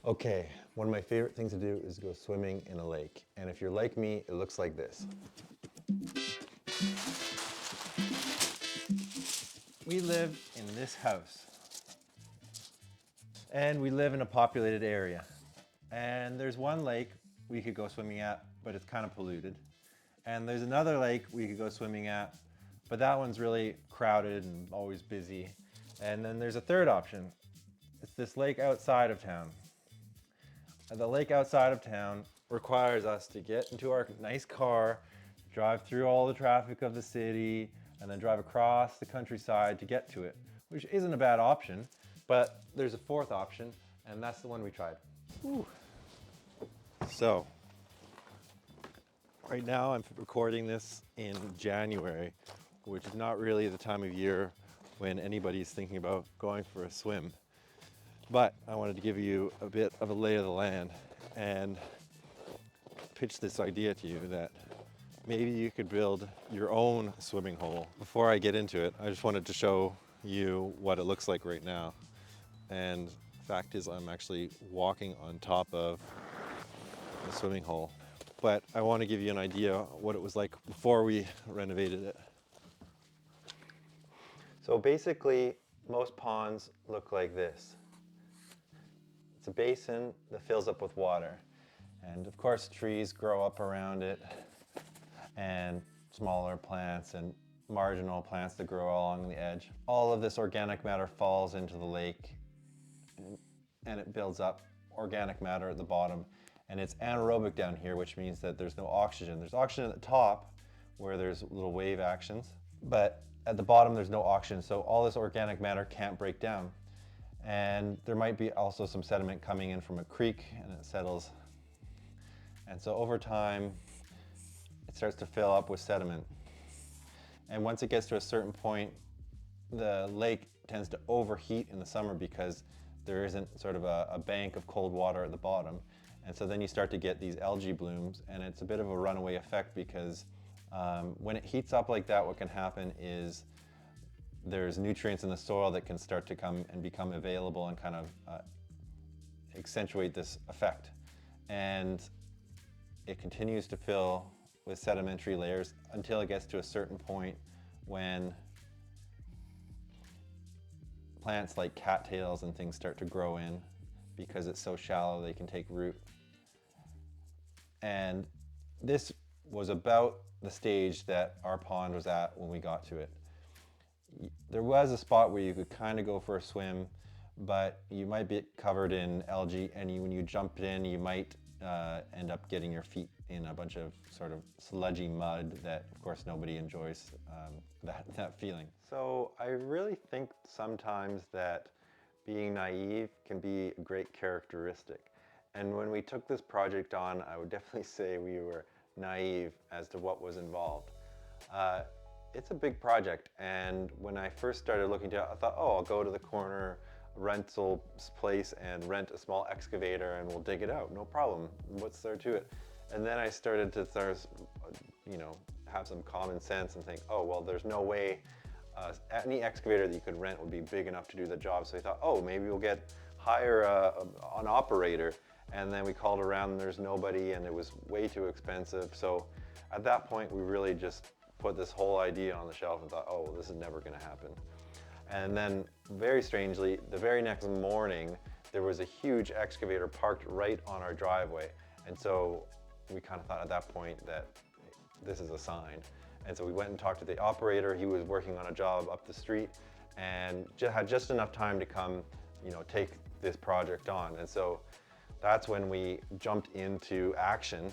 Okay, one of my favorite things to do is go swimming in a lake. And if you're like me, it looks like this. We live in this house. And we live in a populated area. And there's one lake we could go swimming at, but it's kind of polluted. And there's another lake we could go swimming at, but that one's really crowded and always busy. And then there's a third option. It's this lake outside of town. The lake outside of town requires us to get into our nice car, drive through all the traffic of the city, and then drive across the countryside to get to it, which isn't a bad option, but there's a fourth option, and that's the one we tried. Whew. So, right now I'm recording this in January, which is not really the time of year when anybody's thinking about going for a swim. But I wanted to give you a bit of a lay of the land and pitch this idea to you that maybe you could build your own swimming hole. Before I get into it, I just wanted to show you what it looks like right now. And the fact is I'm actually walking on top of the swimming hole. But I want to give you an idea what it was like before we renovated it. So basically, most ponds look like this. It's a basin that fills up with water. And of course, trees grow up around it, and smaller plants and marginal plants that grow along the edge. All of this organic matter falls into the lake, and it builds up organic matter at the bottom. And it's anaerobic down here, which means that there's no oxygen. There's oxygen at the top where there's little wave actions, but at the bottom there's no oxygen, so all this organic matter can't break down. And there might be also some sediment coming in from a creek, and it settles. And so over time, it starts to fill up with sediment. And once it gets to a certain point, the lake tends to overheat in the summer because there isn't sort of a bank of cold water at the bottom. And so then you start to get these algae blooms, and it's a bit of a runaway effect because when it heats up like that, what can happen is there's nutrients in the soil that can start to come and become available and kind of accentuate this effect. And it continues to fill with sedimentary layers until it gets to a certain point when plants like cattails and things start to grow in because it's so shallow they can take root. And this was about the stage that our pond was at when we got to it. There was a spot where you could kind of go for a swim, but you might be covered in algae, and when you jumped in, you might end up getting your feet in a bunch of sort of sludgy mud that, of course, nobody enjoys that feeling. So I really think sometimes that being naive can be a great characteristic. And when we took this project on, I would definitely say we were naive as to what was involved. It's a big project, and when I first started looking at it, I thought, oh, I'll go to the corner rental place and rent a small excavator and we'll dig it out. No problem. What's there to it? And then I started to have some common sense and think, oh, well, there's no way any excavator that you could rent would be big enough to do the job. So I thought, oh, maybe we'll hire an operator. And then we called around and there's nobody, and it was way too expensive. So at that point, we really just put this whole idea on the shelf and thought, oh, well, this is never going to happen. And then, very strangely, the very next morning, there was a huge excavator parked right on our driveway. And so we kind of thought at that point that this is a sign. And so we went and talked to the operator. He was working on a job up the street and had just enough time to come, take this project on. And so that's when we jumped into action,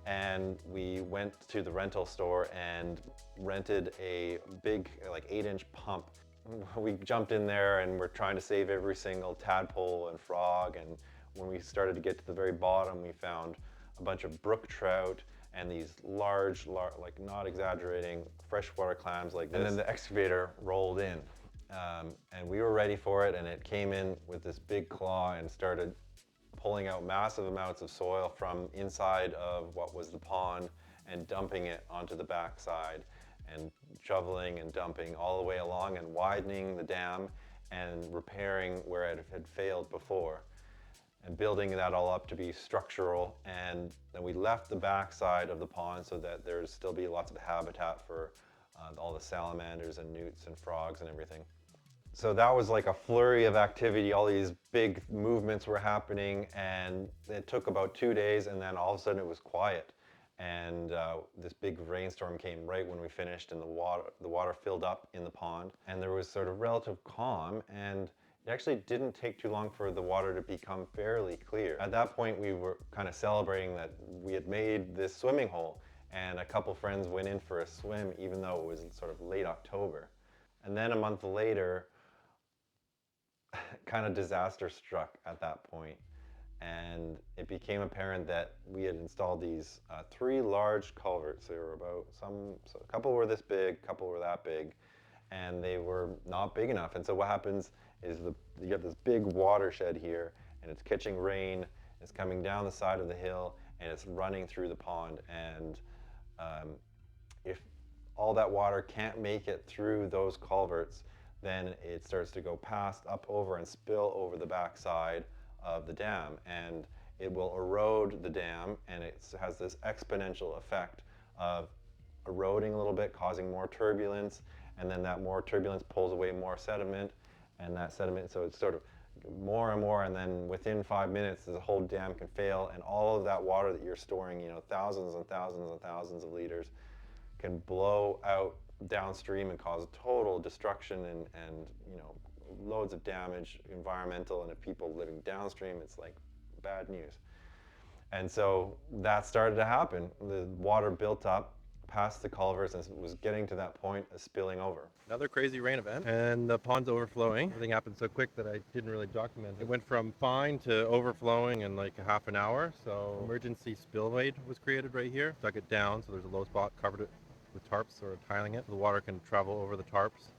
and we went to the rental store and rented a big, like 8-inch pump. We jumped in there and we're trying to save every single tadpole and frog. And when we started to get to the very bottom, we found a bunch of brook trout and these large, like not exaggerating, freshwater clams like this. And then the excavator rolled in, and we were ready for it. And it came in with this big claw and started pulling out massive amounts of soil from inside of what was the pond and dumping it onto the backside, and shoveling and dumping all the way along and widening the dam and repairing where it had failed before. and building that all up to be structural. And then we left the backside of the pond so that there'd still be lots of habitat for all the salamanders and newts and frogs and everything. So that was like a flurry of activity. All these big movements were happening, and it took about 2 days, and then all of a sudden it was quiet. And this big rainstorm came right when we finished, and the water filled up in the pond, and there was sort of relative calm. And it actually didn't take too long for the water to become fairly clear. At that point, we were kind of celebrating that we had made this swimming hole, and a couple friends went in for a swim, even though it was sort of late October. And then a month later, kind of disaster struck at that point, and it became apparent that we had installed these 3 large culverts. They were about so a couple were this big, a couple were that big, and they were not big enough. And so what happens is you have this big watershed here, and it's catching rain, it's coming down the side of the hill, and it's running through the pond. And if all that water can't make it through those culverts, then it starts to go past, up over, and spill over the backside of the dam. And it will erode the dam, and it has this exponential effect of eroding a little bit, causing more turbulence, and then that more turbulence pulls away more sediment, and that sediment, so it's sort of more and more, and then within 5 minutes, the whole dam can fail, and all of that water that you're storing, thousands and thousands and thousands of liters, can blow out downstream and cause total destruction and loads of damage, environmental, and if people living downstream, it's like bad news. And so that started to happen. The water built up past the culverts and was getting to that point of spilling over. Another crazy rain event, and the pond's overflowing. Everything happened so quick that I didn't really document it. It went from fine to overflowing in like a half an hour. So emergency spillway was created right here. Dug it down, so there's a low spot, covered it with tarps, sort of tiling it. The water can travel over the tarps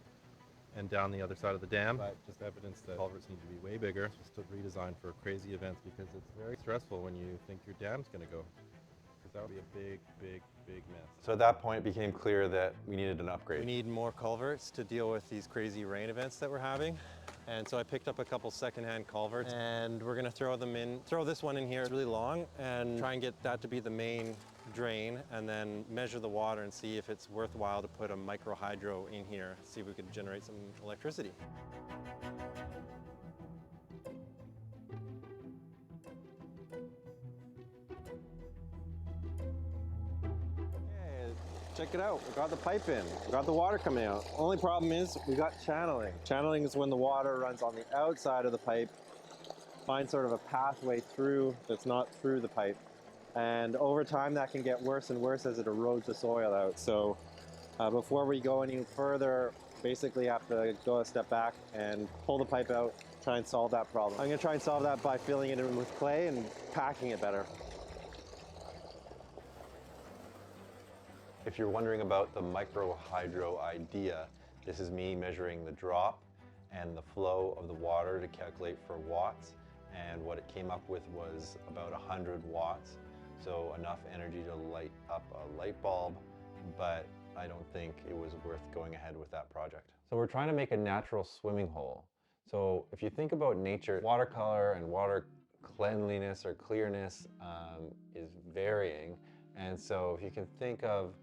and down the other side of the dam. But just evidence that culverts need to be way bigger. It's just a redesign for crazy events, because it's very stressful when you think your dam's going to go. Because that would be a big, big, big mess. So at that point, it became clear that we needed an upgrade. We need more culverts to deal with these crazy rain events that we're having. And so I picked up a couple secondhand culverts, and we're gonna throw this one in here. It's really long, and try and get that to be the main drain, and then measure the water and see if it's worthwhile to put a micro hydro in here, see if we could generate some electricity. Check it out, we got the pipe in, we got the water coming out. Only problem is we got channeling. Channeling is when the water runs on the outside of the pipe, finds sort of a pathway through that's not through the pipe. And over time that can get worse and worse as it erodes the soil out. So before we go any further, basically have to go a step back and pull the pipe out, try and solve that problem. I'm gonna try and solve that by filling it in with clay and packing it better. If you're wondering about the micro hydro idea, this is me measuring the drop and the flow of the water to calculate for watts. And what it came up with was about 100 watts. So enough energy to light up a light bulb, but I don't think it was worth going ahead with that project. So we're trying to make a natural swimming hole. So if you think about nature, watercolor and water cleanliness or clearness is varying. And so if you can think of,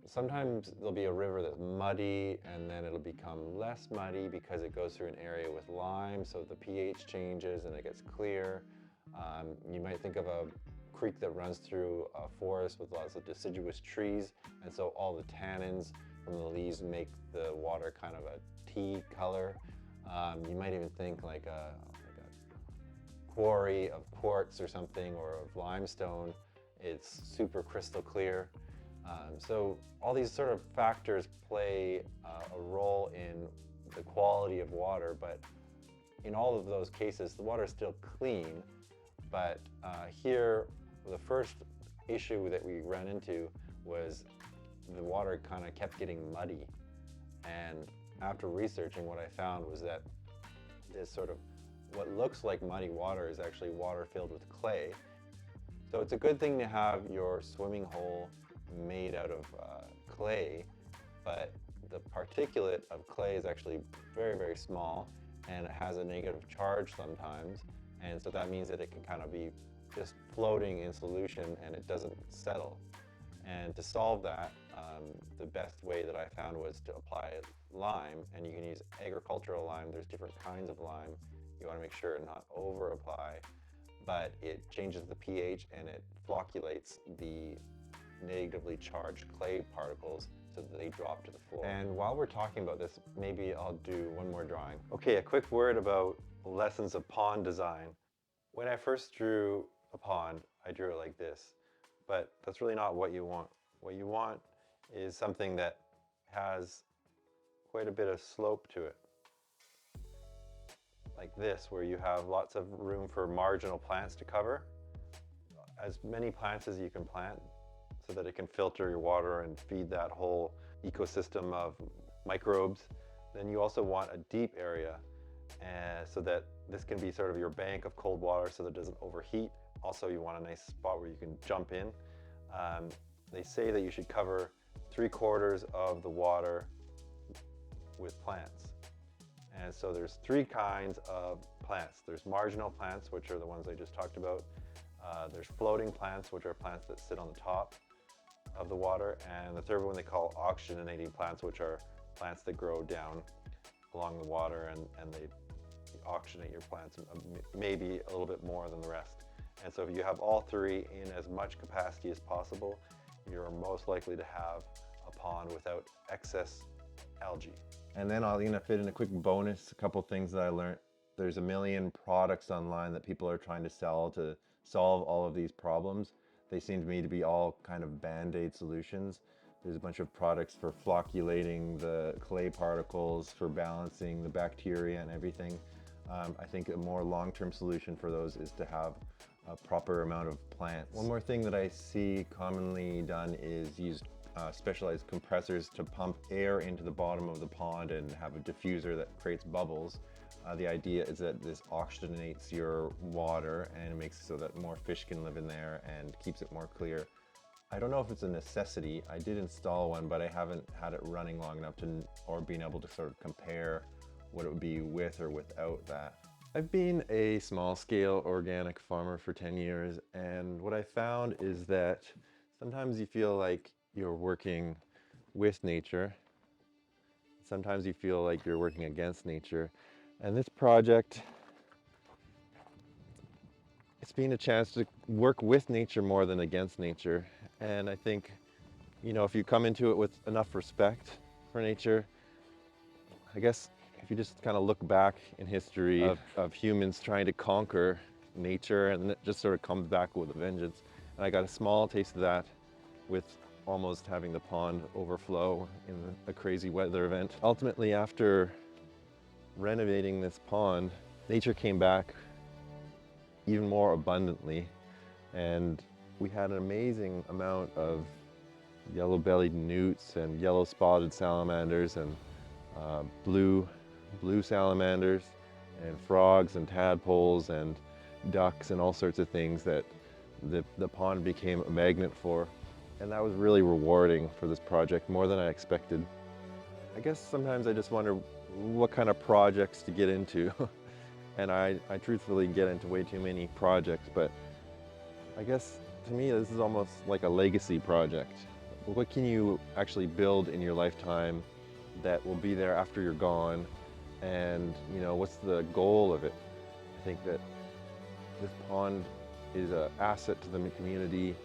sometimes there'll be a river that's muddy and then it'll become less muddy because it goes through an area with lime, so the pH changes and it gets clear. You might think of a creek that runs through a forest with lots of deciduous trees, and so all the tannins from the leaves make the water kind of a tea color. You might even think like a quarry of quartz or something, or of limestone. It's super crystal clear. So all these sort of factors play a role in the quality of water, but in all of those cases, the water is still clean. But here, the first issue that we ran into was the water kind of kept getting muddy. And after researching, what I found was that this sort of, what looks like muddy water is actually water filled with clay. So it's a good thing to have your swimming hole made out of clay, but the particulate of clay is actually very, very small, and it has a negative charge sometimes, And so that means that it can kind of be just floating in solution and it doesn't settle. And to solve that, the best way that I found was to apply lime, and you can use agricultural lime. There's different kinds of lime. You want to make sure not over apply, but it changes the pH and it flocculates the negatively charged clay particles so that they drop to the floor. And while we're talking about this, maybe I'll do one more drawing. Okay, a quick word about lessons of pond design. When I first drew a pond, I drew it like this, but that's really not what you want. What you want is something that has quite a bit of slope to it. Like this, where you have lots of room for marginal plants to cover. As many plants as you can plant so that it can filter your water and feed that whole ecosystem of microbes. Then you also want a deep area so that this can be sort of your bank of cold water so that it doesn't overheat. Also, you want a nice spot where you can jump in. They say that you should cover 3/4 of the water with plants. And so there's 3 kinds of plants. There's marginal plants, which are the ones I just talked about. There's floating plants, which are plants that sit on the top of the water. And the third one they call oxygenating plants, which are plants that grow down along the water and they oxygenate your plants maybe a little bit more than the rest. And so if you have all 3 in as much capacity as possible, you're most likely to have a pond without excess algae. And then I'm gonna fit in a quick bonus, a couple things that I learned. There's a million products online that people are trying to sell to solve all of these problems. They seem to me to be all kind of band-aid solutions. There's a bunch of products for flocculating the clay particles, for balancing the bacteria and everything. I think a more long-term solution for those is to have a proper amount of plants. One more thing that I see commonly done is use specialized compressors to pump air into the bottom of the pond and have a diffuser that creates bubbles. The idea is that this oxygenates your water and it makes it so that more fish can live in there and keeps it more clear. I don't know if it's a necessity. I did install one, but I haven't had it running long enough to, or being able to sort of compare what it would be with or without that. I've been a small-scale organic farmer for 10 years, and what I found is that sometimes you feel like you're working with nature. Sometimes you feel like you're working against nature. And this project, it's been a chance to work with nature more than against nature. And I think, you know, if you come into it with enough respect for nature, I guess if you just kind of look back in history of humans trying to conquer nature, and then it just sort of comes back with a vengeance. And I got a small taste of that with almost having the pond overflow in a crazy weather event. Ultimately, after renovating this pond, nature came back even more abundantly, and we had an amazing amount of yellow-bellied newts and yellow-spotted salamanders and blue salamanders and frogs and tadpoles and ducks and all sorts of things that the pond became a magnet for. And that was really rewarding for this project, more than I expected. I guess sometimes I just wonder what kind of projects to get into. And I truthfully get into way too many projects, but I guess to me this is almost like a legacy project. What can you actually build in your lifetime that will be there after you're gone? And you know, what's the goal of it? I think that this pond is an asset to the community.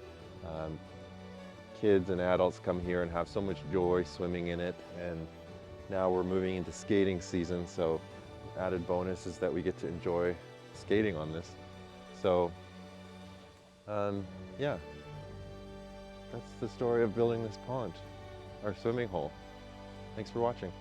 Kids and adults come here and have so much joy swimming in it, and now we're moving into skating season, so added bonus is that we get to enjoy skating on this. So yeah, that's the story of building this pond, our swimming hole. Thanks for watching.